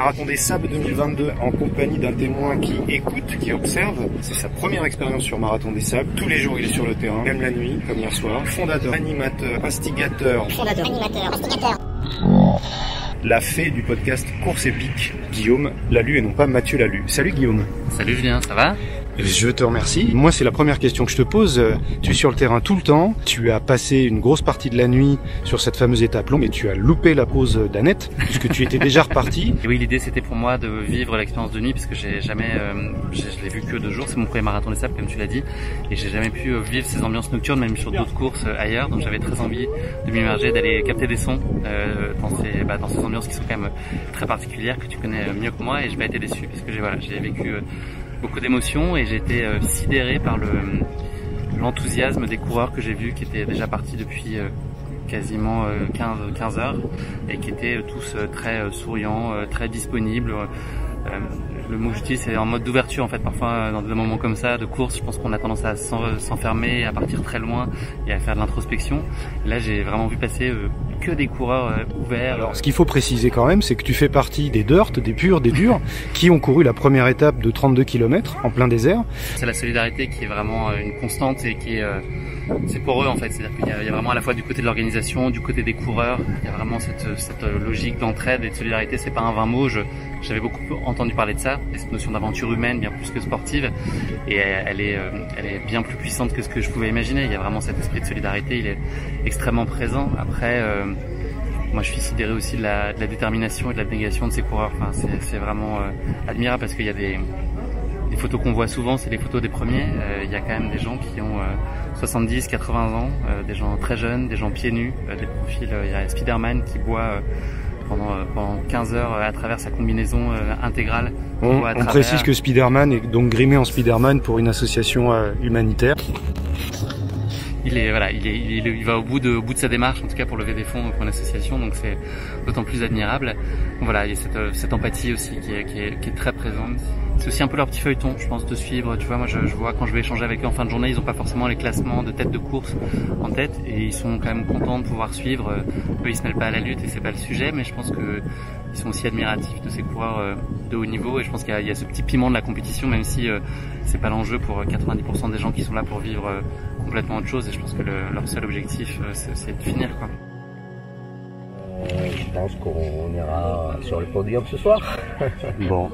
Marathon des Sables 2022 en compagnie d'un témoin qui écoute, qui observe. C'est sa première expérience sur Marathon des Sables. Tous les jours, il est sur le terrain, même la nuit, comme hier soir. Fondateur, animateur, instigateur. La fée du podcast Course épique, Guillaume Lalu et non pas Mathieu Lalu. Salut Guillaume. Salut Julien, ça va ? Je te remercie. Moi, c'est la première question que je te pose. Tu es sur le terrain tout le temps. Tu as passé une grosse partie de la nuit sur cette fameuse étape longue et tu as loupé la pause d'Annette puisque tu étais déjà reparti. Et oui, l'idée c'était pour moi de vivre l'expérience de nuit parce que j'ai jamais, je l'ai vu que 2 jours. C'est mon premier marathon des sables comme tu l'as dit et j'ai jamais pu vivre ces ambiances nocturnes même sur d'autres courses ailleurs. Donc j'avais très envie de m'immerger, d'aller capter des sons dans ces ambiances qui sont quand même très particulières que tu connais mieux que moi et j'ai pas été déçu parce que j'ai vécu beaucoup d'émotions et j'ai été sidéré par l'enthousiasme des coureurs que j'ai vus qui étaient déjà partis depuis quasiment 15 heures et qui étaient tous très souriants, très disponibles. Le mot que j'utilise c'est en mode d'ouverture en fait. Parfois dans des moments comme ça de course, je pense qu'on a tendance à s'enfermer, à partir très loin et à faire de l'introspection. Là j'ai vraiment vu passer que des coureurs ouverts. Alors ce qu'il faut préciser quand même, c'est que tu fais partie des dirt, des purs, des durs, qui ont couru la première étape de 32 km en plein désert. C'est la solidarité qui est vraiment une constante et qui est c'est pour eux en fait, c'est-à-dire qu'il y a vraiment à la fois du côté de l'organisation, du côté des coureurs, il y a vraiment cette logique d'entraide et de solidarité. C'est pas un vain mot, j'avais beaucoup entendu parler de ça, et cette notion d'aventure humaine bien plus que sportive, et elle est bien plus puissante que ce que je pouvais imaginer. Il y a vraiment cet esprit de solidarité, il est extrêmement présent. Après, moi je suis sidéré aussi de la détermination et de l'abnégation de ces coureurs. Enfin, c'est vraiment admirable parce qu'il y a des photos qu'on voit souvent, c'est les photos des premiers. Il y a quand même des gens qui ont 70, 80 ans, des gens très jeunes, des gens pieds nus, des profils. Il y a Spider-Man qui boit pendant 15 heures à travers sa combinaison intégrale. On précise que Spider-Man est donc grimé en Spider-Man pour une association humanitaire. Il va au bout de sa démarche, en tout cas pour lever des fonds pour une association, donc c'est d'autant plus admirable. Voilà, il y a cette empathie aussi qui est très présente. C'est aussi un peu leur petit feuilleton, je pense, de suivre. Tu vois, moi je vois quand je vais échanger avec eux en fin de journée, ils n'ont pas forcément les classements de tête de course en tête et ils sont quand même contents de pouvoir suivre. Eux, ils se mêlent pas à la lutte et c'est pas le sujet, mais je pense que ils sont aussi admiratifs de ces coureurs de haut niveau et je pense qu'il y a ce petit piment de la compétition, même si c'est pas l'enjeu pour 90% des gens qui sont là pour vivre complètement autre chose et je pense que leur seul objectif c'est de finir quoi. Je pense qu'on ira sur le podium ce soir. Bon,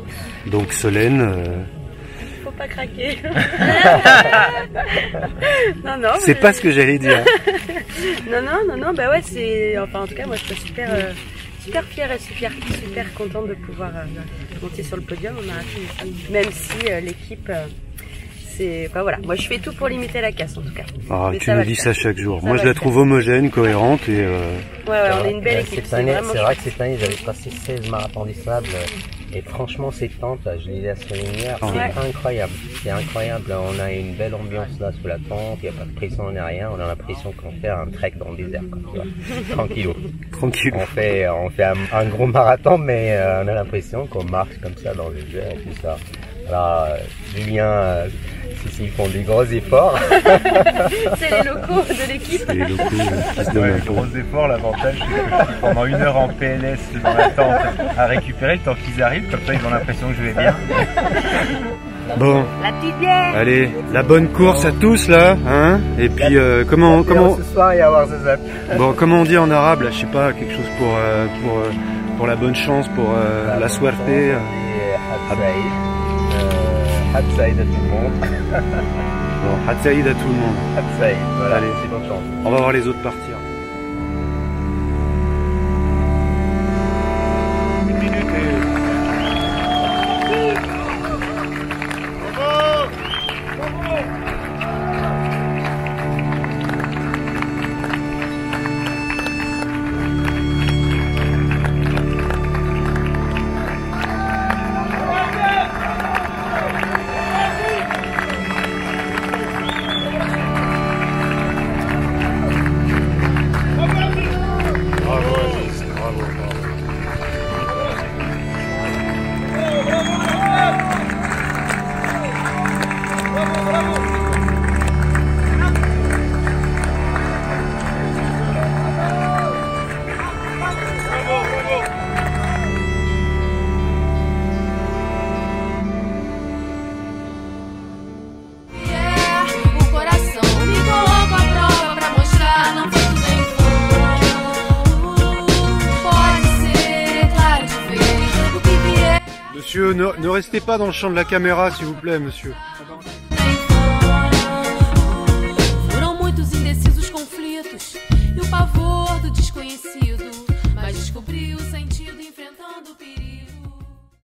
donc Solène... Faut pas craquer. non. C'est pas ce que j'allais dire. non, bah ouais, c'est... Enfin, en tout cas, moi, je suis super fière et super contente de pouvoir monter sur le podium au marathon. Même si l'équipe... voilà. Moi je fais tout pour limiter la casse en tout cas. Ah, tu nous dis ça chaque jour. Moi je la trouve homogène, cohérente et... Ouais, on est une belle équipe. C'est vrai que cette année j'avais passé 16 marathons des sables et franchement ces tentes, je l'ai dit à Solinière, c'est incroyable. C'est incroyable, on a une belle ambiance là sous la tente, il n'y a pas de pression ni rien, on a l'impression qu'on fait un trek dans le désert, tranquillo. Tranquille. On fait un gros marathon mais on a l'impression qu'on marche comme ça dans le désert et tout ça. Alors Julien... Ils font des gros efforts. C'est les locaux de l'équipe. C'est les locaux qui se donnent les gros efforts, l'avantage c'est que je suis pendant 1 heure en PLS dans la tente à récupérer le temps qu'ils arrivent, comme ça ils ont l'impression que je vais bien. Bon, la petite bière. Allez, la bonne course à tous là, hein. Et puis comment ce soir il va y avoir ce zap. Bon, comment on dit en arabe là, je sais pas, quelque chose pour la bonne chance, pour la suerte. Had Saïd à tout le monde. Bon, Had Saïd à tout le monde. Had Saïd, voilà, allez, c'est bonne chance. On va voir les autres partir. Monsieur, ne restez pas dans le champ de la caméra, s'il vous plaît, monsieur.